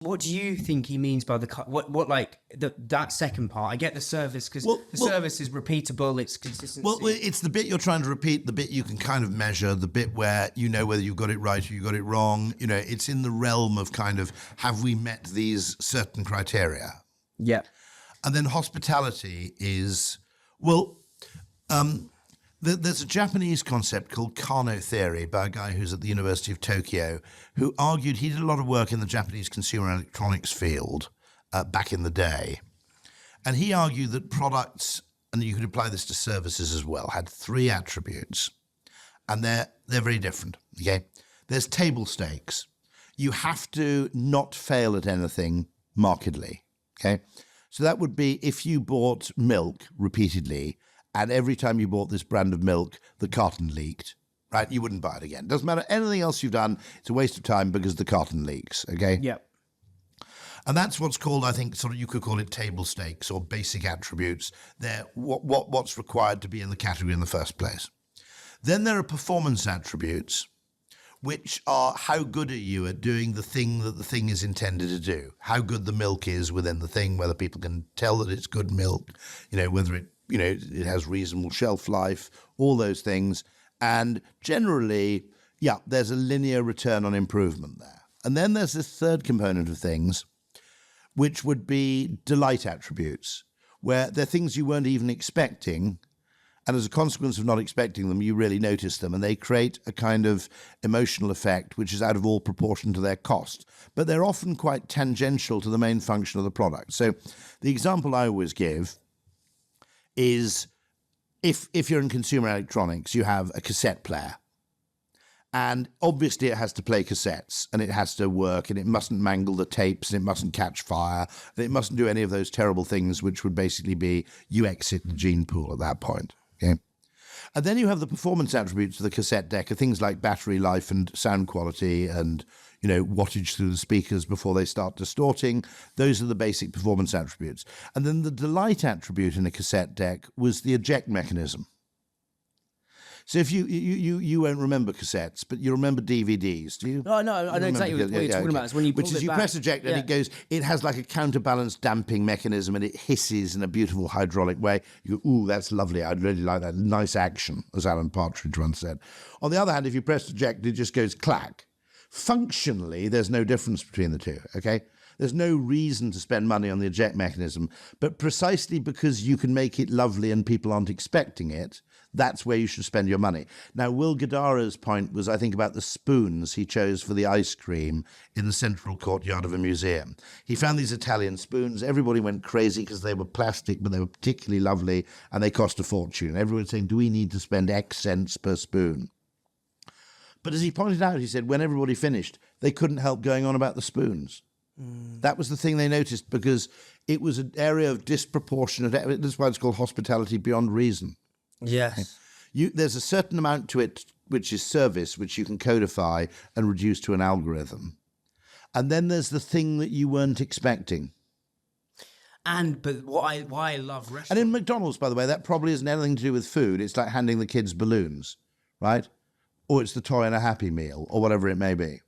What do you think he means by what like that second part? I get the service because the service is repeatable, it's consistency. Well, it's the bit you're trying to repeat, the bit you can kind of measure, the bit where you know whether you got it right or you got it wrong. You know, it's in the realm of kind of, have we met these certain criteria? Yeah. And then hospitality is, there's a Japanese concept called Kano theory by a guy who's at the University of Tokyo, who argued, he did a lot of work in the Japanese consumer electronics field back in the day. And he argued that products, and you could apply this to services as well, had three attributes. And they're very different, okay? There's table stakes. You have to not fail at anything markedly, okay? So that would be if you bought milk repeatedly, and every time you bought this brand of milk, the carton leaked, right? You wouldn't buy it again. Doesn't matter anything else you've done. It's a waste of time because the carton leaks, okay? Yep. And that's what's called, I think, sort of, you could call it table stakes or basic attributes. They're what's required to be in the category in the first place. Then there are performance attributes, which are how good are you at doing the thing that the thing is intended to do? How good the milk is within the thing, whether people can tell that it's good milk, you know, whether it has reasonable shelf life, all those things. And generally, there's a linear return on improvement there. And then there's this third component of things, which would be delight attributes, where they're things you weren't even expecting. And as a consequence of not expecting them, you really notice them, and they create a kind of emotional effect which is out of all proportion to their cost. But they're often quite tangential to the main function of the product. So the example I always give is if you're in consumer electronics, you have a cassette player. And obviously it has to play cassettes, and it has to work, and it mustn't mangle the tapes, and it mustn't catch fire, and it mustn't do any of those terrible things which would basically be you exit the gene pool at that point. Okay. And then you have the performance attributes of the cassette deck, things like battery life and sound quality and, you know, wattage through the speakers before they start distorting. Those are the basic performance attributes. And then the delight attribute in a cassette deck was the eject mechanism. So if you won't remember cassettes, but you remember DVDs, do you? No, I know exactly what you're talking about. It's when you pull you press eject and it has like a counterbalance damping mechanism, and it hisses in a beautiful hydraulic way. You go, ooh, that's lovely. I'd really like that. Nice action, as Alan Partridge once said. On the other hand, if you press eject, it just goes clack. Functionally, there's no difference between the two, okay? There's no reason to spend money on the eject mechanism, but precisely because you can make it lovely and people aren't expecting it, that's where you should spend your money. Now, Will Gadara's point was, I think, about the spoons he chose for the ice cream in the central courtyard of a museum. He found these Italian spoons. Everybody went crazy because they were plastic, but they were particularly lovely, and they cost a fortune. Everyone was saying, do we need to spend X cents per spoon? But as he pointed out, he said, when everybody finished, they couldn't help going on about the spoons. That was the thing they noticed, because it was an area of disproportionate. That's why it's called hospitality beyond reason. Yes. There's a certain amount to it, which is service, which you can codify and reduce to an algorithm. And then there's the thing that you weren't expecting. But why I love restaurants. And in McDonald's, by the way, that probably isn't anything to do with food. It's like handing the kids balloons, right? Or it's the toy and a Happy Meal, or whatever it may be.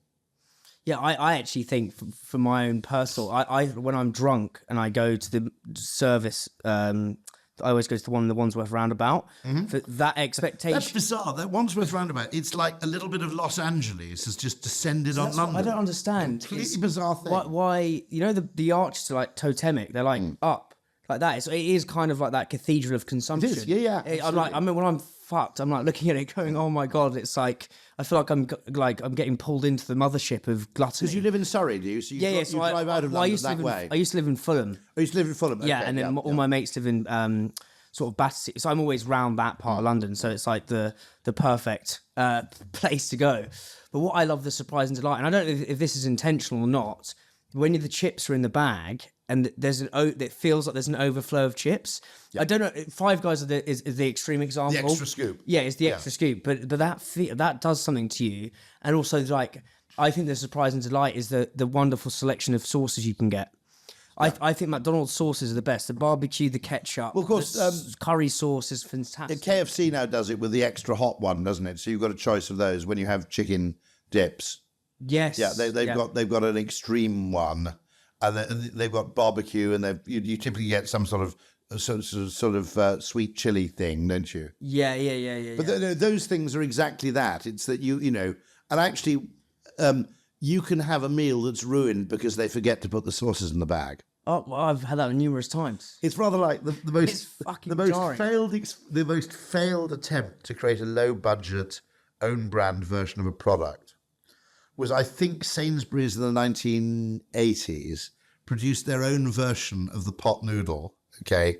Yeah, I actually think for my own personal, I when I'm drunk and I go to the service, I always go to the Wandsworth roundabout. Mm-hmm. For that expectation. That's bizarre. That Wandsworth roundabout, it's like a little bit of Los Angeles has just descended on London. I don't understand. Completely bizarre thing. Why you know, the arches are like totemic. They're like up like that. It is kind of like that cathedral of consumption. It is, yeah. When I'm fucked, I'm like looking at it going, oh my God, it's like, I feel like I'm getting pulled into the mothership of gluttony. Because you live in Surrey, do you? So you drive out of London that way. I used to live in Fulham. Oh, you used to live in Fulham? Okay, yeah, and then all my mates live in sort of Battersea. So I'm always round that part of London. So it's like the perfect place to go. But what I love, the surprise and delight, and I don't know if this is intentional or not, when the chips are in the bag and it feels like there's an overflow of chips. Yep. I don't know. Five Guys is the extreme example. The extra scoop. Yeah, it's the extra scoop. But that does something to you. And also, like, I think the surprise and delight is the wonderful selection of sauces you can get. Yeah. I think McDonald's sauces are the best. The barbecue, the ketchup, well, of course, the curry sauce is fantastic. KFC now does it with the extra hot one, doesn't it? So you've got a choice of those when you have chicken dips. Yes. Yeah, they've got an extreme one, and they've got barbecue, and you typically get some sort of sweet chili thing, don't you? Yeah. But those things are exactly that. It's that you know, and actually, you can have a meal that's ruined because they forget to put the sauces in the bag. Oh, well, I've had that numerous times. It's rather like the most failed attempt to create a low budget own brand version of a product was, I think, Sainsbury's in the 1980s produced their own version of the pot noodle, okay,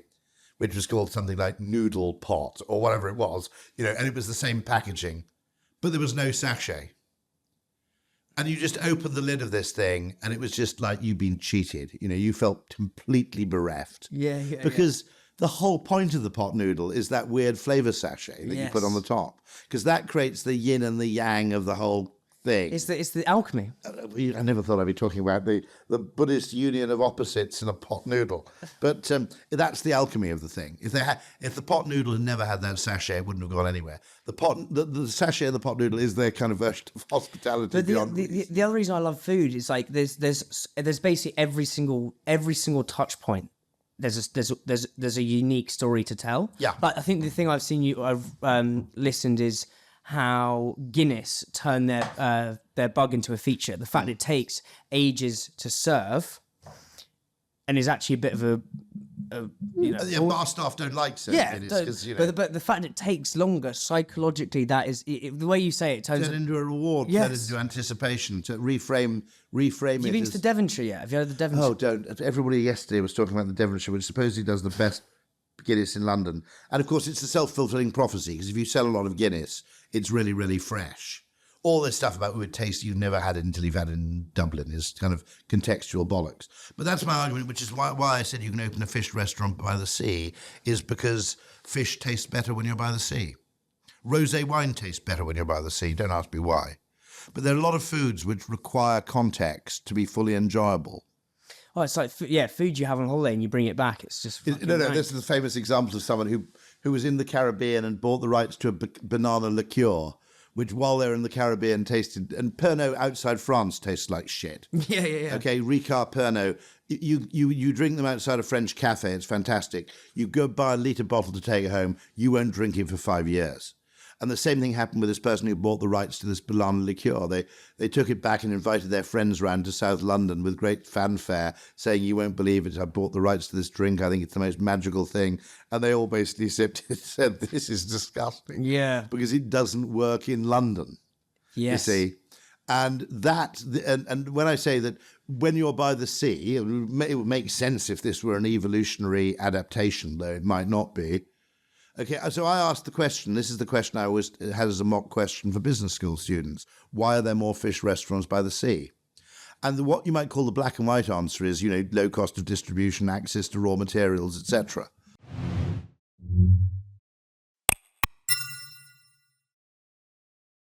which was called something like Noodle Pot or whatever it was, you know, and it was the same packaging, but there was no sachet. And you just opened the lid of this thing, and it was just like you'd been cheated. You know, you felt completely bereft. Because the whole point of the pot noodle is that weird flavour sachet that you put on the top, because that creates the yin and the yang of the whole thing. It's the alchemy. I never thought I'd be talking about the Buddhist union of opposites in a pot noodle, but that's the alchemy of the thing. If the pot noodle had never had that sachet, it wouldn't have gone anywhere. The sachet of the pot noodle is their kind of version of hospitality. But the other reason I love food is like there's basically every single touch point. There's a unique story to tell. Yeah. Like I think the thing I've listened is how Guinness turned their bug into a feature. The fact it takes ages to serve, and is actually a bit of a bar staff don't like serving Guinness, you know. But the fact it takes longer psychologically, that is the way you say it turns into a reward, turn into anticipation, to reframe it. You've been to Devonshire yet? Have you heard of the Devonshire? Oh, don't! Everybody yesterday was talking about the Devonshire, which supposedly does the best Guinness in London, and of course it's a self-fulfilling prophecy, because if you sell a lot of Guinness, it's really, really fresh. All this stuff about it taste you've never had it until you've had it in Dublin is kind of contextual bollocks. But that's my argument, which is why I said you can open a fish restaurant by the sea, is because fish tastes better when you're by the sea. Rosé wine tastes better when you're by the sea. Don't ask me why. But there are a lot of foods which require context to be fully enjoyable. Oh, it's like food you have on holiday and you bring it back. It's just no. This is a famous example of someone who was in the Caribbean and bought the rights to a banana liqueur, which while they're in the Caribbean tasted, and Pernod outside France tastes like shit. Yeah. Okay, Ricard Pernod. You drink them outside a French cafe. It's fantastic. You go buy a litre bottle to take it home. You won't drink it for 5 years. And the same thing happened with this person who bought the rights to this banana liqueur. They took it back and invited their friends round to South London with great fanfare, saying, "You won't believe it, I bought the rights to this drink. I think it's the most magical thing." And they all basically sipped it and said, "This is disgusting." Yeah. Because it doesn't work in London. Yes. You see? And when I say that when you're by the sea, it would make sense if this were an evolutionary adaptation, though it might not be. Okay, so I asked the question, this is the question I always had as a mock question for business school students. Why are there more fish restaurants by the sea? And what you might call the black and white answer is, low cost of distribution, access to raw materials, etc.